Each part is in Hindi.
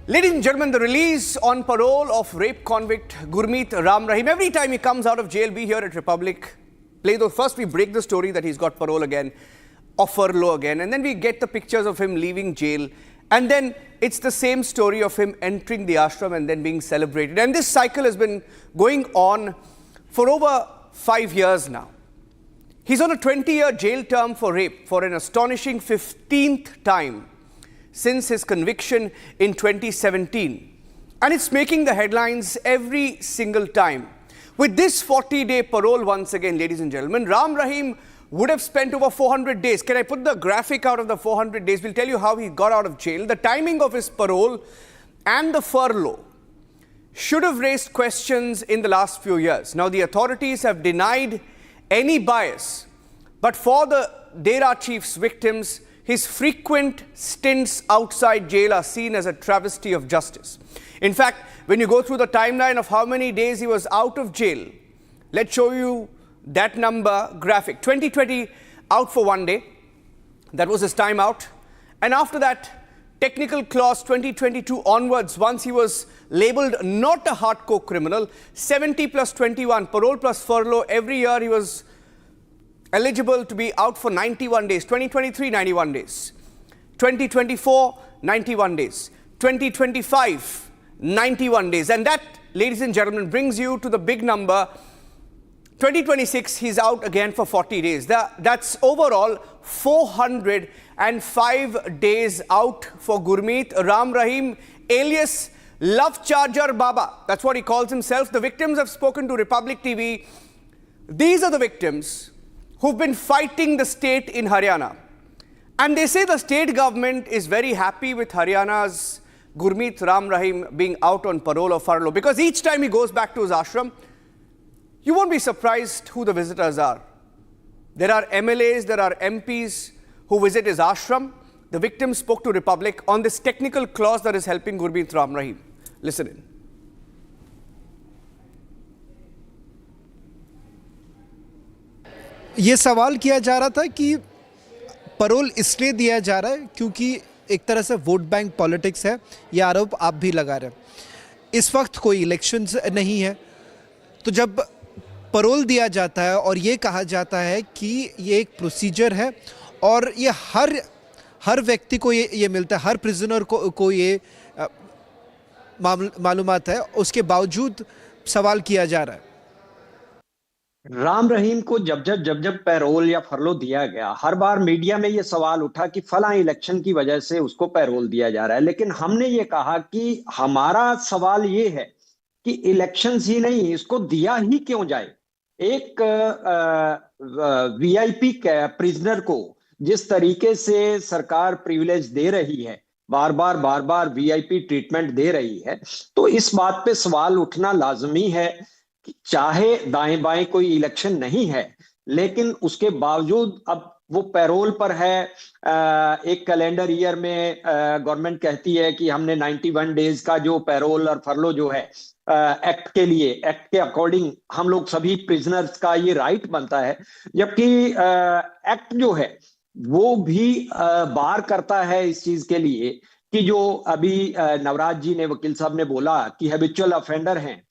Ladies and gentlemen, the release on parole of rape convict Gurmeet Ram Rahim. Every time he comes out of jail, we here at Republic play those. First, we break the story that he's got parole again, or furlough again, and then we get the pictures of him leaving jail. And then it's the same story of him entering the ashram and then being celebrated. And this cycle has been going on for over 5 years now. He's on a 20-year jail term for rape for an astonishing 15th time since his conviction in 2017. And it's making the headlines every single time. With this 40-day parole, once again, ladies and gentlemen, Ram Rahim would have spent over 400 days. Can I put the graphic out of the 400 days? We'll tell you how he got out of jail. The timing of his parole and the furlough should have raised questions in the last few years. Now, the authorities have denied any bias, but for the Dera chief's victims, his frequent stints outside jail are seen as a travesty of justice. In fact, when you go through the timeline of how many days he was out of jail, let's show you that number graphic. 2020 out for 1 day, that was his time out. And after that, technical clause 2022 onwards, once he was labelled not a hardcore criminal, 70 plus 21, parole plus furlough, every year he was eligible to be out for 91 days. 2023, 91 days. 2024, 91 days. 2025, 91 days. And that, ladies and gentlemen, brings you to the big number. 2026, he's out again for 40 days. That's overall 405 days out for Gurmeet Ram Rahim, alias Love Charger Baba. That's what he calls himself. The victims have spoken to Republic TV. These are the victims who've been fighting the state in Haryana. And they say the state government is very happy with Haryana's Gurmeet Ram Rahim being out on parole or furlough, because each time he goes back to his ashram, you won't be surprised who the visitors are. There are MLAs, there are MPs who visit his ashram. The victims spoke to Republic on this technical clause that is helping Gurmeet Ram Rahim. Listen in. ये सवाल किया जा रहा था कि परोल इसलिए दिया जा रहा है क्योंकि एक तरह से वोट बैंक पॉलिटिक्स है, ये आरोप आप भी लगा रहे हैं। इस वक्त कोई इलेक्शंस नहीं है, तो जब परोल दिया जाता है और ये कहा जाता है कि ये एक प्रोसीजर है और ये हर व्यक्ति को ये मिलता है, हर प्रिजनर को ये मालूमात है, उसके बावजूद सवाल किया जा रहा है। राम रहीम को जब पैरोल या फरलो दिया गया, हर बार मीडिया में ये सवाल उठा कि फला इलेक्शन की वजह से उसको पैरोल दिया जा रहा है। लेकिन हमने ये कहा कि हमारा सवाल ये है कि इलेक्शंस ही नहीं, इसको दिया ही क्यों जाए। एक वीआईपी प्रिजनर को जिस तरीके से सरकार प्रिविलेज दे रही है, बार बार वीआईपी ट्रीटमेंट दे रही है, तो इस बात पे सवाल उठना लाजमी है कि चाहे दाएं बाएं कोई इलेक्शन नहीं है, लेकिन उसके बावजूद अब वो पैरोल पर है। एक कैलेंडर ईयर में गवर्नमेंट कहती है कि हमने 91 डेज का जो पैरोल और फरलो जो है एक्ट के अकॉर्डिंग हम लोग सभी प्रिजनर्स का ये राइट बनता है, जबकि एक्ट जो है वो भी बार करता है इस चीज के लिए कि जो अभी नवराज जी ने, वकील साहब ने बोला कि हैबिचुअल ऑफेंडर हैं,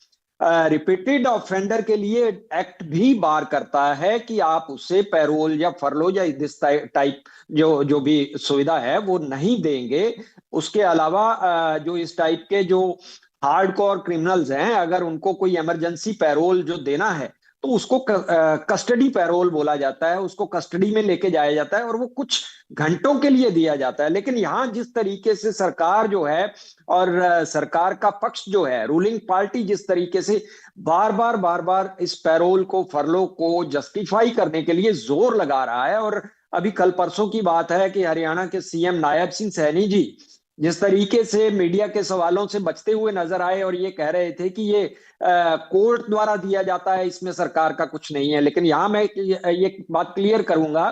रिपीटेड ऑफेंडर के लिए एक्ट भी बार करता है कि आप उससे पैरोल या फरलो या दिस टाइप जो भी सुविधा है वो नहीं देंगे। उसके अलावा जो इस टाइप के जो हार्डकोर क्रिमिनल्स हैं, अगर उनको कोई इमरजेंसी पैरोल जो देना है तो उसको कस्टडी पैरोल बोला जाता है, उसको कस्टडी में लेके जाया जाता है और वो कुछ घंटों के लिए दिया जाता है। लेकिन यहाँ जिस तरीके से सरकार जो है और सरकार का पक्ष जो है, रूलिंग पार्टी जिस तरीके से बार बार इस पैरोल को, फरलो को जस्टिफाई करने के लिए जोर लगा रहा है। और अभी कल परसों की बात है कि हरियाणा के सीएम नायब सिंह सैनी जी जिस तरीके से मीडिया के सवालों से बचते हुए नजर आए और ये कह रहे थे कि ये कोर्ट द्वारा दिया जाता है, इसमें सरकार का कुछ नहीं है। लेकिन यहाँ मैं ये बात क्लियर करूंगा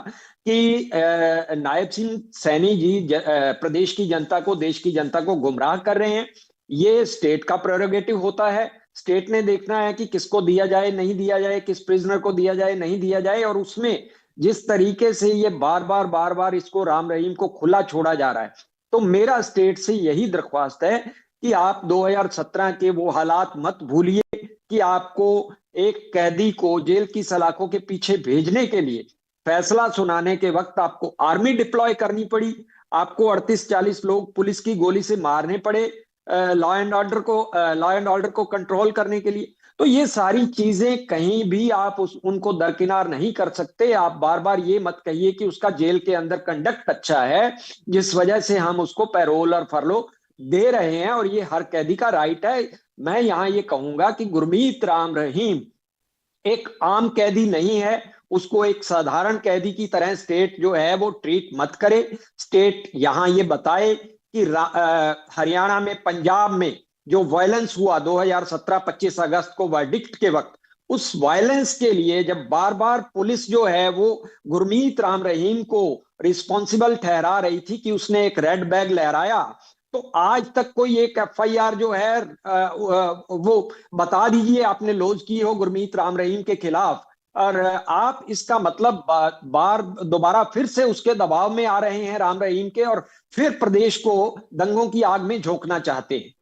कि नायब सिंह सैनी जी प्रदेश की जनता को, देश की जनता को गुमराह कर रहे हैं। ये स्टेट का प्रेरोगेटिव होता है, स्टेट ने देखना है कि किसको दिया जाए, नहीं दिया जाए, किस प्रिजनर को दिया जाए, नहीं दिया जाए। और उसमें जिस तरीके से ये बार बार इसको राम रहीम को खुला छोड़ा जा रहा है, तो मेरा स्टेट से यही दरख्वास्त है कि आप 2017 के वो हालात मत भूलिए कि आपको एक कैदी को जेल की सलाखों के पीछे भेजने के लिए फैसला सुनाने के वक्त आपको आर्मी डिप्लॉय करनी पड़ी, आपको 38-40 लोग पुलिस की गोली से मारने पड़े लॉ एंड ऑर्डर को कंट्रोल करने के लिए। तो ये सारी चीजें कहीं भी आप उनको दरकिनार नहीं कर सकते। आप बार बार ये मत कहिए कि उसका जेल के अंदर कंडक्ट अच्छा है जिस वजह से हम उसको पैरोल और फरलो दे रहे हैं, और ये हर कैदी का राइट है। मैं यहां ये कहूंगा कि गुरमीत राम रहीम एक आम कैदी नहीं है, उसको एक साधारण कैदी की तरह स्टेट जो है वो ट्रीट मत करे। स्टेट यहां ये बताए कि हरियाणा में, पंजाब में जो वायलेंस हुआ 2017 25 अगस्त को वर्डिक्ट के वक्त, उस वायलेंस के लिए जब बार बार पुलिस जो है वो गुरमीत राम रहीम को रिस्पॉन्सिबल ठहरा रही थी कि उसने एक रेड बैग लहराया, तो आज तक कोई एक एफआईआर जो है वो बता दीजिए आपने लॉन्च की हो गुरमीत राम रहीम के खिलाफ। और आप इसका मतलब बार दोबारा फिर से उसके दबाव में आ रहे हैं राम रहीम के, और फिर प्रदेश को दंगों की आग में झोंकना चाहते हैं।